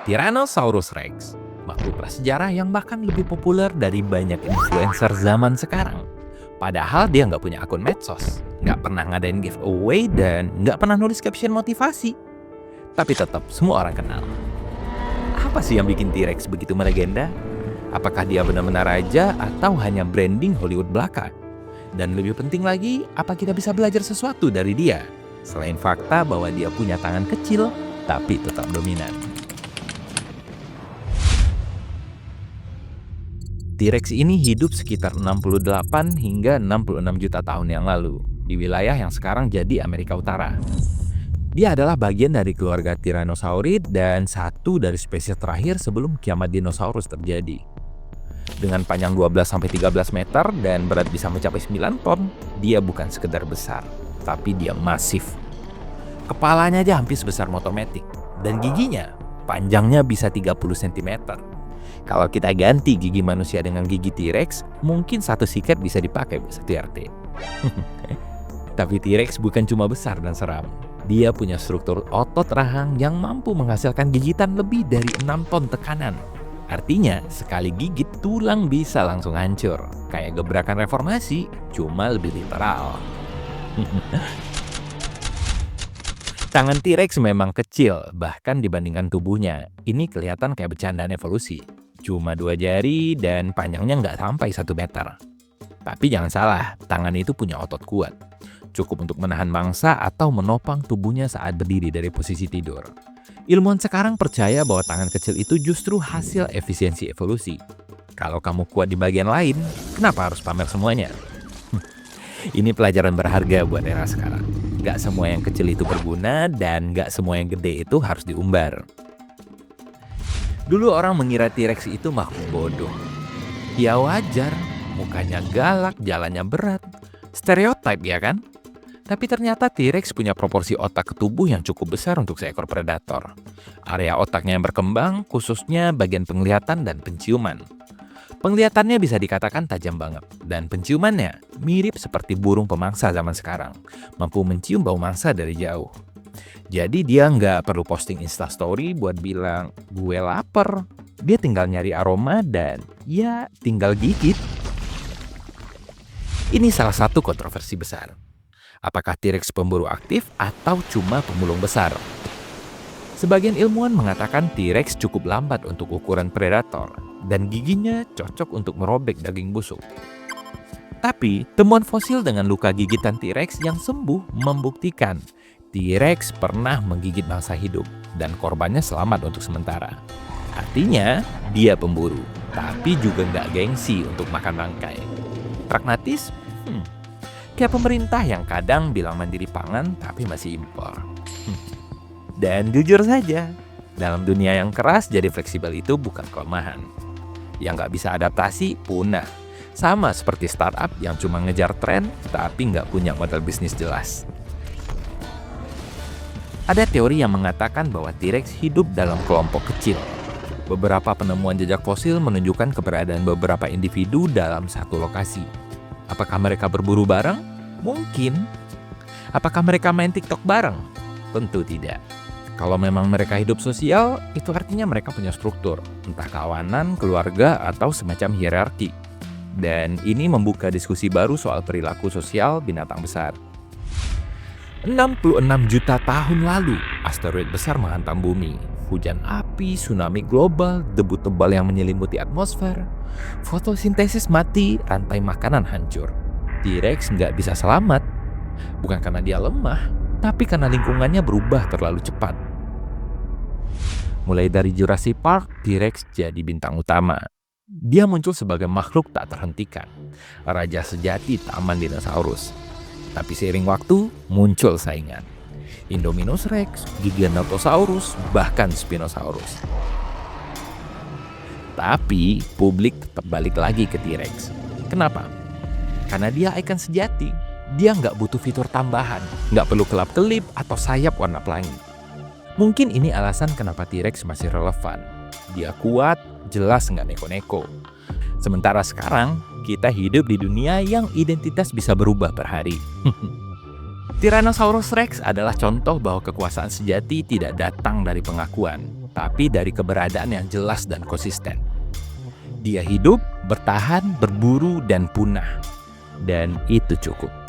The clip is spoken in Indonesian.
Tyrannosaurus Rex, makhluk prasejarah yang bahkan lebih populer dari banyak influencer zaman sekarang. Padahal dia nggak punya akun medsos, nggak pernah ngadain giveaway, dan nggak pernah nulis caption motivasi. Tapi tetap semua orang kenal. Apa sih yang bikin T-Rex begitu melegenda? Apakah dia benar-benar raja atau hanya branding Hollywood belaka? Dan lebih penting lagi, apa kita bisa belajar sesuatu dari dia? Selain fakta bahwa dia punya tangan kecil, tapi tetap dominan. T-Rex ini hidup sekitar 68 hingga 66 juta tahun yang lalu, di wilayah yang sekarang jadi Amerika Utara. Dia adalah bagian dari keluarga Tyrannosaurid dan satu dari spesies terakhir sebelum kiamat dinosaurus terjadi. Dengan panjang 12-13 meter dan berat bisa mencapai 9 ton, dia bukan sekedar besar, tapi dia masif. Kepalanya aja hampir sebesar motor matic, dan giginya panjangnya bisa 30 cm. Kalau kita ganti gigi manusia dengan gigi T-Rex, mungkin satu sikat bisa dipakai buat satu RT. Tapi T-Rex bukan cuma besar dan seram. Dia punya struktur otot rahang yang mampu menghasilkan gigitan lebih dari 6 ton tekanan. Artinya, sekali gigit tulang bisa langsung hancur. Kayak gebrakan reformasi, cuma lebih literal. Tangan T-Rex memang kecil, bahkan dibandingkan tubuhnya. Ini kelihatan kayak bercandaan evolusi. Cuma 2 jari dan panjangnya nggak sampai 1 meter. Tapi jangan salah, tangan itu punya otot kuat. Cukup untuk menahan mangsa atau menopang tubuhnya saat berdiri dari posisi tidur. Ilmuwan sekarang percaya bahwa tangan kecil itu justru hasil efisiensi evolusi. Kalau kamu kuat di bagian lain, kenapa harus pamer semuanya? Ini pelajaran berharga buat era sekarang. Nggak semua yang kecil itu berguna dan nggak semua yang gede itu harus diumbar. Dulu orang mengira T-Rex itu makhluk bodoh. Ya wajar, mukanya galak, jalannya berat. Stereotip ya kan? Tapi ternyata T-Rex punya proporsi otak ke tubuh yang cukup besar untuk seekor predator. Area otaknya yang berkembang, khususnya bagian penglihatan dan penciuman. Penglihatannya bisa dikatakan tajam banget, dan penciumannya mirip seperti burung pemangsa zaman sekarang, mampu mencium bau mangsa dari jauh. Jadi dia nggak perlu posting Instastory buat bilang, gue lapar. Dia tinggal nyari aroma dan ya tinggal gigit. Ini salah satu kontroversi besar. Apakah T-Rex pemburu aktif atau cuma pemulung besar? Sebagian ilmuwan mengatakan T-Rex cukup lambat untuk ukuran predator dan giginya cocok untuk merobek daging busuk. Tapi temuan fosil dengan luka gigitan T-Rex yang sembuh membuktikan T-Rex pernah menggigit mangsa hidup dan korbannya selamat untuk sementara. Artinya, dia pemburu, tapi juga nggak gengsi untuk makan rangkai. Pragmatis? Kayak pemerintah yang kadang bilang mandiri pangan tapi masih impor. Dan jujur saja, dalam dunia yang keras jadi fleksibel itu bukan kelemahan. Yang nggak bisa adaptasi, punah. Sama seperti startup yang cuma ngejar tren tapi nggak punya model bisnis jelas. Ada teori yang mengatakan bahwa T-Rex hidup dalam kelompok kecil. Beberapa penemuan jejak fosil menunjukkan keberadaan beberapa individu dalam satu lokasi. Apakah mereka berburu bareng? Mungkin. Apakah mereka main TikTok bareng? Tentu tidak. Kalau memang mereka hidup sosial, itu artinya mereka punya struktur, entah kawanan, keluarga, atau semacam hierarki. Dan ini membuka diskusi baru soal perilaku sosial binatang besar. 66 juta tahun lalu, asteroid besar menghantam bumi. Hujan api, tsunami global, debu tebal yang menyelimuti atmosfer. Fotosintesis mati, rantai makanan hancur. T-Rex nggak bisa selamat. Bukan karena dia lemah, tapi karena lingkungannya berubah terlalu cepat. Mulai dari Jurassic Park, T-Rex jadi bintang utama. Dia muncul sebagai makhluk tak terhentikan. Raja sejati taman dinosaurus. Tapi seiring waktu, muncul saingan. Indominus Rex, Giganotosaurus, bahkan Spinosaurus. Tapi, publik tetap balik lagi ke T-Rex. Kenapa? Karena dia ikon sejati. Dia nggak butuh fitur tambahan, nggak perlu kelap-kelip atau sayap warna pelangi. Mungkin ini alasan kenapa T-Rex masih relevan. Dia kuat, jelas nggak neko-neko. Sementara sekarang, kita hidup di dunia yang identitas bisa berubah per hari. Tyrannosaurus Rex adalah contoh bahwa kekuasaan sejati tidak datang dari pengakuan, tapi dari keberadaan yang jelas dan konsisten. Dia hidup, bertahan, berburu, dan punah. Dan itu cukup.